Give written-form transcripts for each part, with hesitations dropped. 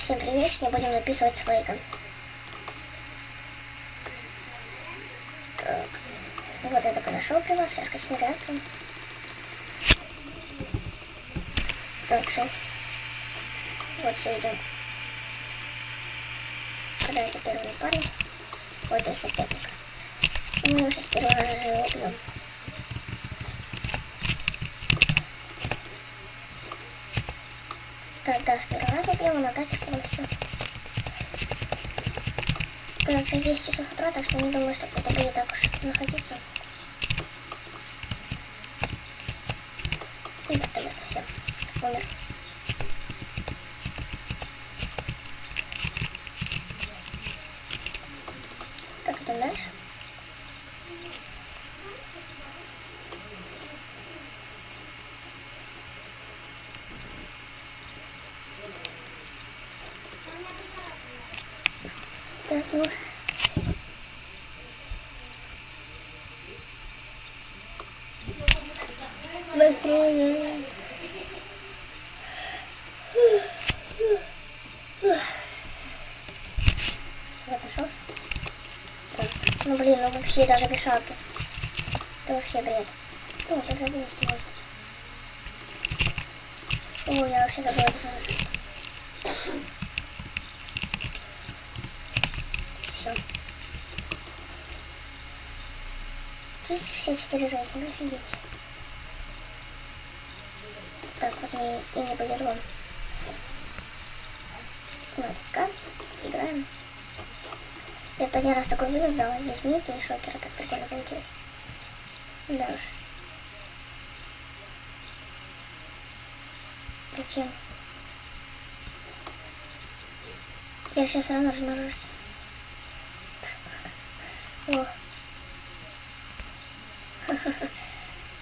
Всем привет, сегодня будем записывать с Фейком. Так, вот это подошел при вас, я скачну реакцию. Так, все. Вот все, идем. Когда это первый парень, вот это соперник. И мы его сейчас первый раз же убьем. Так, да, с первого раза убьем, он атаки полностью. Так, сейчас 10 часов утра, так что не думаю, что кто-то будет так уж находиться. И вертолет, все, умер. Так, идем дальше. Так, ну... Быстрее! Вот нашелся. Так, ну блин, ну вообще даже без шапки. Это вообще бред. Ну, так забылись можно. О, я вообще забыла этот раз. Все. Здесь все 4 рейтинга, офигеть. Так, вот мне и не повезло. 17к. Играем. Я один раз такой вынос дала, здесь мики и шокера, так прикольно получилось. Да уж. Зачем? Я же сейчас все равно разморожусь. О.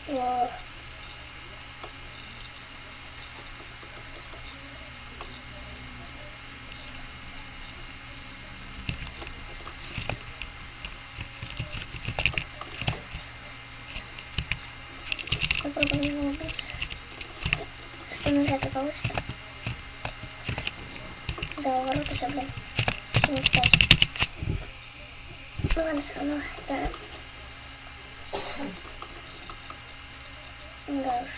О. Попробуем его убить. Что навряд ли получится. Да, у ворот еще, блин. Не кстати. Ну ладно, все равно играем. Да уж.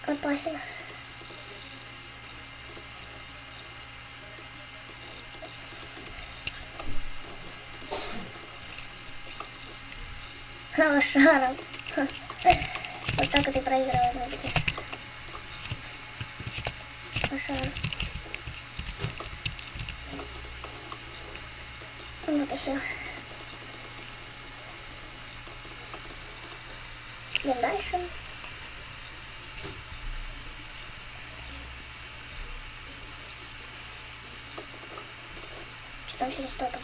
Опасен. Лошаром. Вот так вот и проигрывает на беде. Лошаром. Вот и все. Идем дальше. Что там через топом?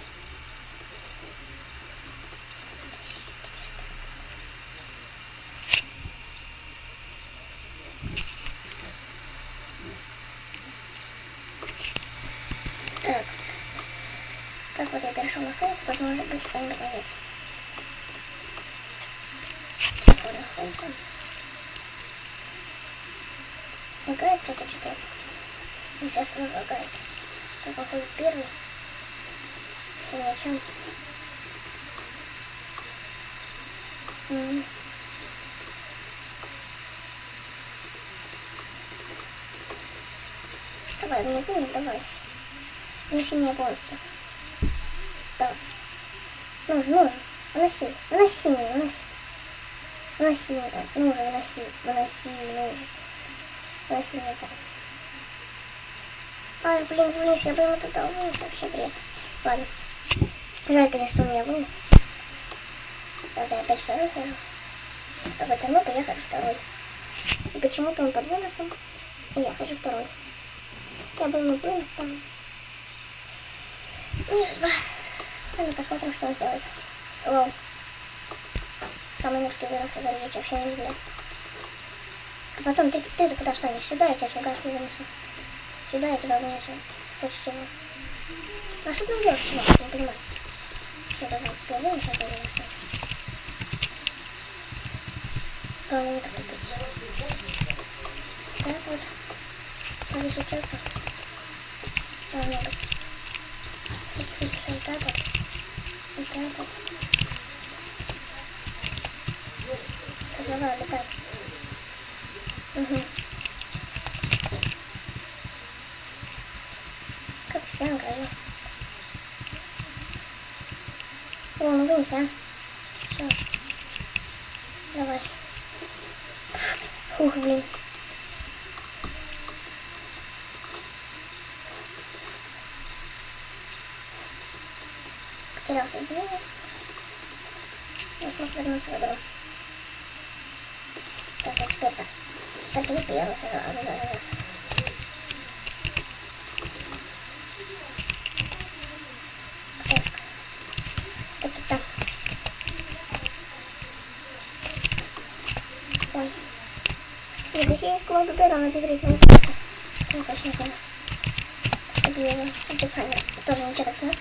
Так. Так вот я перешел на фейк, тут может быть какой-нибудь конец. Так вот находится. Лагает что-то. Ну, сейчас разлагает. Так, походу первый. Ни о чем. Давай, мне вынес, давай. Неси меня полностью. Да. Нужен. Выноси меня, выноси. Выноси меня, нужен, выноси меня полностью. Ай, блин, вынес, я бы ему туда вынес, вообще бред. Ладно. Жаль, конечно, у меня вынес. Тогда я опять второй хожу. Об этом ногу я хожу второй. И почему-то он под выносом, и я хожу второй. Я бы ему вынес там. Не судьба. Ладно, посмотрим, что он сделает. Лол. Самый низкий вынос, который есть, вообще не люблю. А потом ты куда встанешь? Сюда я тебя фугаски вынесу. Сюда я тебя вынесу. Хочешь чего? А что ты делаешь, чувак? Не понимаю. Все, давай, теперь вынес, а то вынес. Главное не протупить. Так. Вот. Здесь и четко. Должно быть. Вот так вот. Вот так вот. Так, давай, летай. Угу. Как себя на краю. О, ну вынеси, а. Все. Давай. Фух, блин. Потерял соединение. Не смог вернуться в игру. Так, а теперь так. Теперь ты первый раз. Так. Так. Ой. Нет, если есть Клауду Дэра, она беззрительная. Я вообще не знаю. Убила. Дыхание. Тоже ничего так с нас.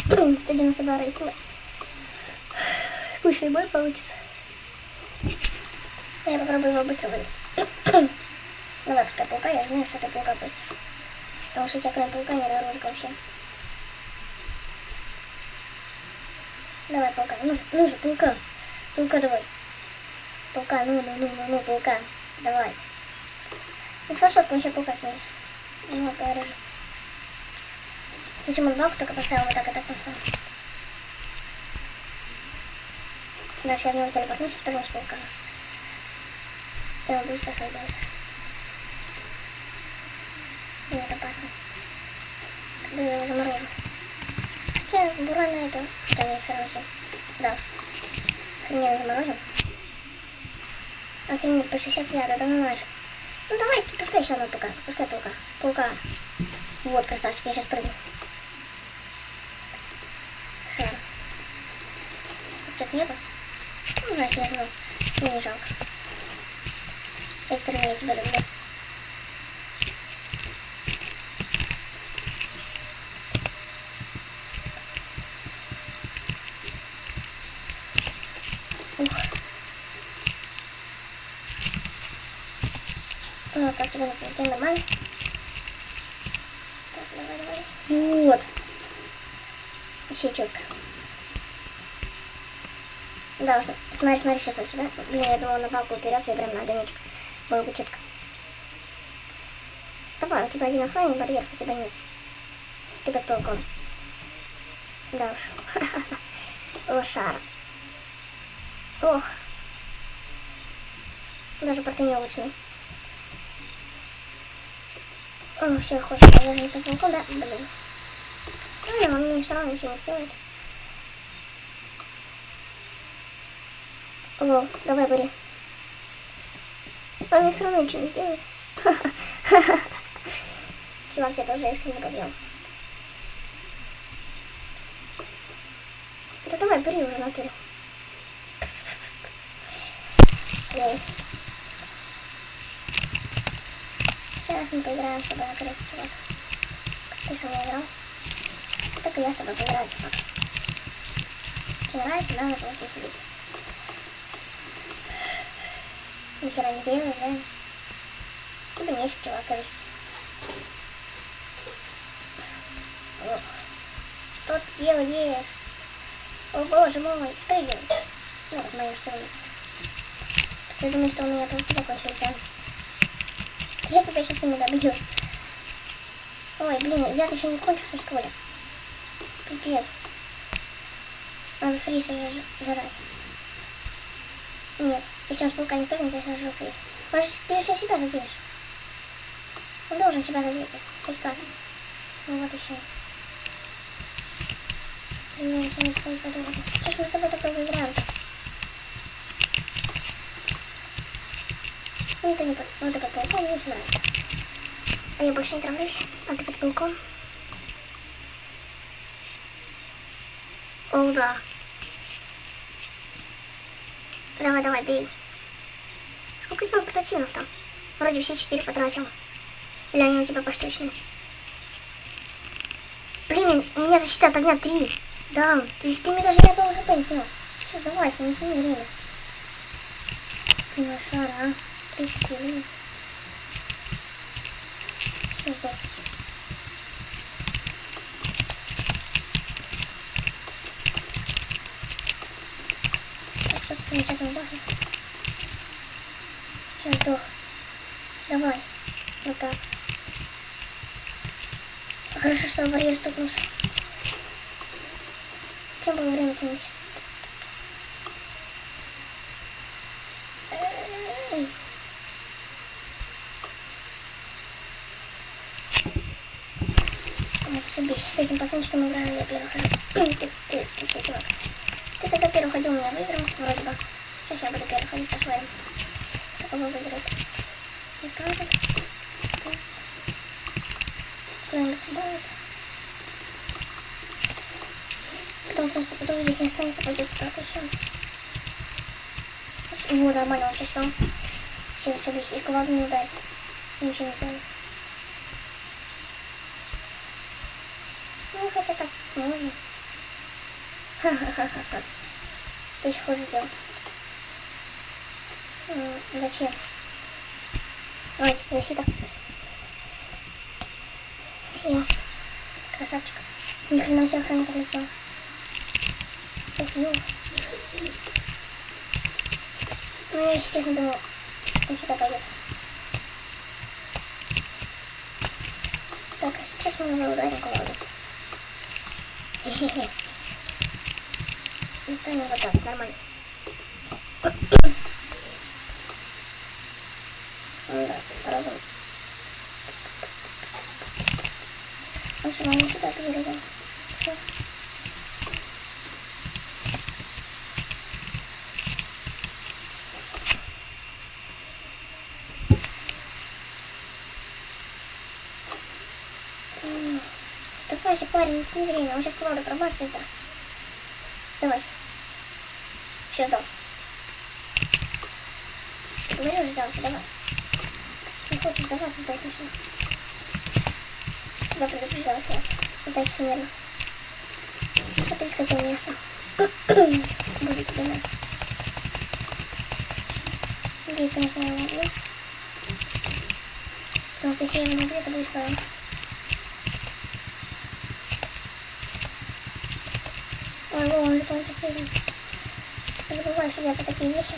192 рейтинга. Скучный бой получится. Я попробую его быстро выиграть. Давай, пускай паука, я знаю, что ты паука пустишь. Потому что у тебя прям паука не ролик вообще. Давай, паука. Ну же, паука. Паука давай. Паука, ну, паука. Давай. Инфосотку еще паука нет. Ну, порежу. Зачем он балку только поставил вот так и так поставил? Дальше я в него телепортнусь и спрыгну с паука. И он будет со своей дальше. Нет, опасно. Когда я его заморожу. Хотя, бура на это. Там есть хороший. Да. Хрененно заморозим. Охренеть, по 60 яда, да ну нафиг. Ну давай, пускай еще одного паука. Пускай паука. Паука. Вот, красавчик, я сейчас прыгну. Шар. Что-то нету? Ну, знаешь, я жму. Мне не жалко. Виктор, я тебя люблю. Ух. Ну, как тебе например, нормально? Так, давай. Вот. Вообще четко. Да, уж, смотри, сейчас вот сюда. Блин, я думала на палку упираться и прям на огонечек. Было бы четко. Давай, у тебя один оффлайн барьер, у тебя нет. Ты под пауком. Да уж. Лошара. Ох. Даже порты не улучшены. О, все, хочешь повязать под пауком, да? Блин. Ну, он мне все равно ничего не сделает. О, давай, бери. Он мне все равно ничего не сделает. Чувак, я тоже экстренно побьем. Да давай, бери уже натуре. Есть. Сейчас мы поиграем с тобой на крысу, чувак. Как ты со мной играл? Так и я с тобой поиграю, чувак. Тебе нравится, да, на пауке сидеть? Ни хера не сделаешь, да? Тебе нефиг, чувак, корыстить. Ох. Что ты делаешь? О боже мой, спрыгивай. Ну, вот мою страницу. Ты думаешь, что у меня пауки закончились, да? Я тебя сейчас ими добью. Ой, блин, яд еще не кончился, что ли? Пипец. Надо фриса жрать. Нет, если он с паука не прыгнет, я сожру фриз. Может, ты же себя задеешь? Он должен себя задеть, хоть как. Ну вот и все. Блин, ничего не подумал. Что ж мы с тобой такое выиграем-то? Ну ты не под... Ну ты под пауком, мне все нравится. А я больше не травлюсь. А ты под пауком? О, да. Давай, бей. Сколько у тебя портативов там? Вроде все 4 потратил. Или они у тебя поштучные? Блин, у меня защита от огня 3. Да, ты мне даже ни одного хп не снес. Все, сдавайся, не тяни время. Блин, шара, а? 300 блин. Все, сдох. Так, собственно, сейчас он сдохнет. Все, сдох. Давай. Вот так. Хорошо, что барьер стукнулся. Зачем было время тянуть? Зашибись, с этим пацанчиком играю, я первый хожу. Ты все, чувак. Ты тогда первый ходил, меня выиграл, вроде бы. Сейчас я буду первый ходить, посмотрим. Как его выиграет. И как это? Куда-нибудь сюда вот. Потому что потом здесь не останется, пойдет куда-то еще. Вот, нормально вообще стал. Сейчас зашибись, из кувалды не ударит. Ничего не сделает. Ну, хотя так можно. Ха-ха-ха-ха. Ты еще хуже сделал. Зачем? Давайте, защита. Ясно. Красавчик. Ни хрена себе охранник отлетел. Ну, я, если честно, думал, он сюда пойдет. Так, а сейчас мы его ударим кувалдой. Хе-хе-хе. И станем вот так, нормально. Да, разум. Ну все, мы сюда перелезем. Все. Сдавайся, парень, не тяни время, он сейчас кувалду пробашит и сдаст. Сдавайся. Все, сдался. Говорю, сдался, давай. Не хочешь сдаваться, сдохнешь. Тебя предупреждал, чувак. Сдайся смирно. А ты скатил мясо. Будет тебе мясо. Бей, конечно, я его убью. Потому что если я его не убью, это будет правильно. Ой, он же полностью призм. Забываю себя по такие вещи.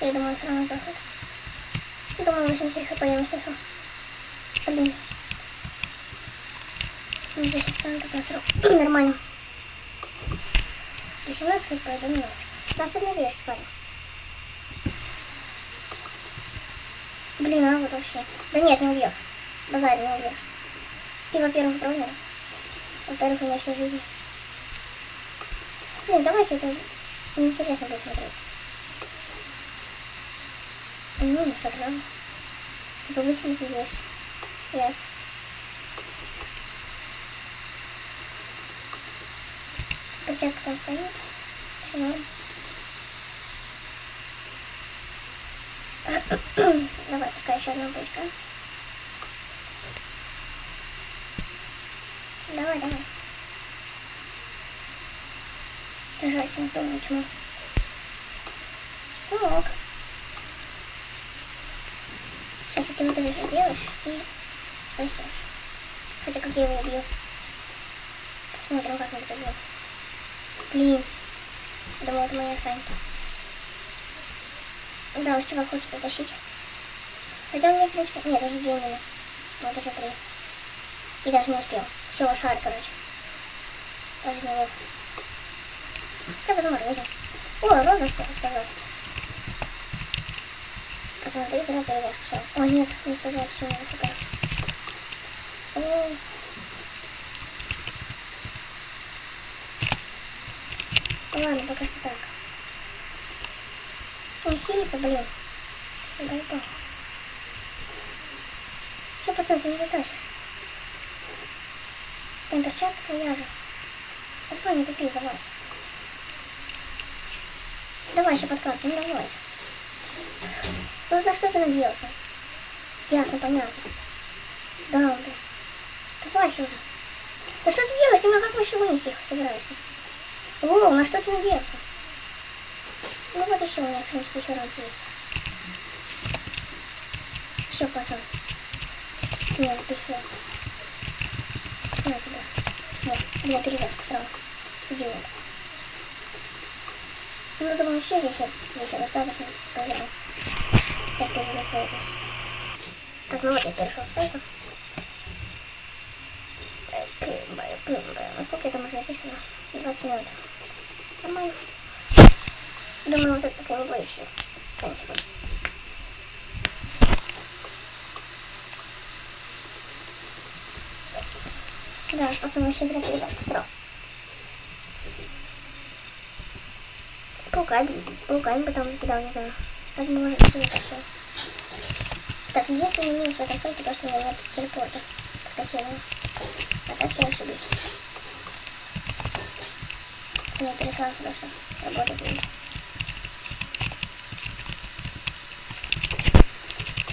Я думаю, он все равно сдохнет. Думаю, 80 хп я снесу. Блин. Ну, здесь встану, так насру. Нормально. 18 хп, да ну. На что ты навеешь, парень? Блин, а вот вообще. Да нет, не убьешь. Базарь не убьешь. Ты, во-первых, бронер. Во-вторых, у меня все жизни. Блин, давайте, это неинтересно будет смотреть. Ну, не сыграл. Типа вытянуть надеюсь. Яс. Перчатка там стоит. Все норм. Давай, пускай еще одна бочка. Давай, давай. Держайся, не сдумай, чему. Ок. Сейчас ты вот это сделаешь и сосешь. Хотя как я его убью. Посмотрим, как он это убьет. Блин. Думал, это моя хрань. Да, уж чувак хочет затащить. Хотя он мне, в принципе... Нет, уже 2 мины. Вот уже 3. И даже не успел. Всего шар, короче. Даже не лох. Хотя бы заморозим. О, ровно 120. Пацаны, ты зря перевязку взял. О, нет, не 120 у меня хп. О. Ладно, пока что так. Он хилится, блин. Задолбал. Все, пацан, ты не затащишь. Там перчатка твоя же. Давай, не тупи, сдавайся. Давай еще подкатывай, не давайся. Ну на что ты надеялся? Ясно, понятно. Да, блин. Давайся уже. Да что ты делаешь? Ты меня как вообще вынести их собираешься? О, на что ты надеялся? Ну вот и все, у меня, в принципе, еще раньше есть. все, пацан. Не, написал. На тебя. Вот, для перевязку сразу. Идиот. Ну, думаю, все здесь достаточно. Поиграем. Я перевел свойку. Так, ну вот я перешел свойку. Насколько я там уже записано? 20 минут. Нормально. Думаю, вот это пока не будет все. Конечно. Да, пацаны, вообще зря перевязку. Сразу. Пауками потом закидал, не знаю. Так может быть это все. Так, единственный минус в этом фейке то, что у меня нет телепорта. Подкачивания. А так я ошибусь. Я переслал сюда, что работает будет.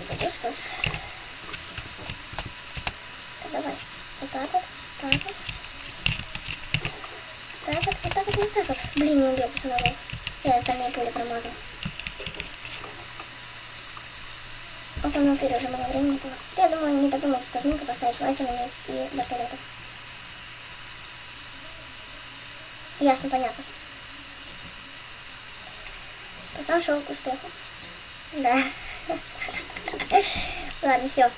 Пойдет что-то. Так, давай. Вот так вот. Так вот. Так вот, вот так вот, вот так вот. Блин, не убил пацанов. Я остальные пули промазал. Вот он внутри уже много времени было. Я думаю, не додумать стажненько поставить лазер на месте и вертолета. Ясно, понятно. Пацан шел к успеху. Да. Ладно, все.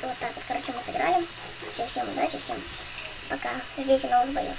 Вот так вот, короче, мы сыграли. Всем удачи, всем пока. Ждите новых боев.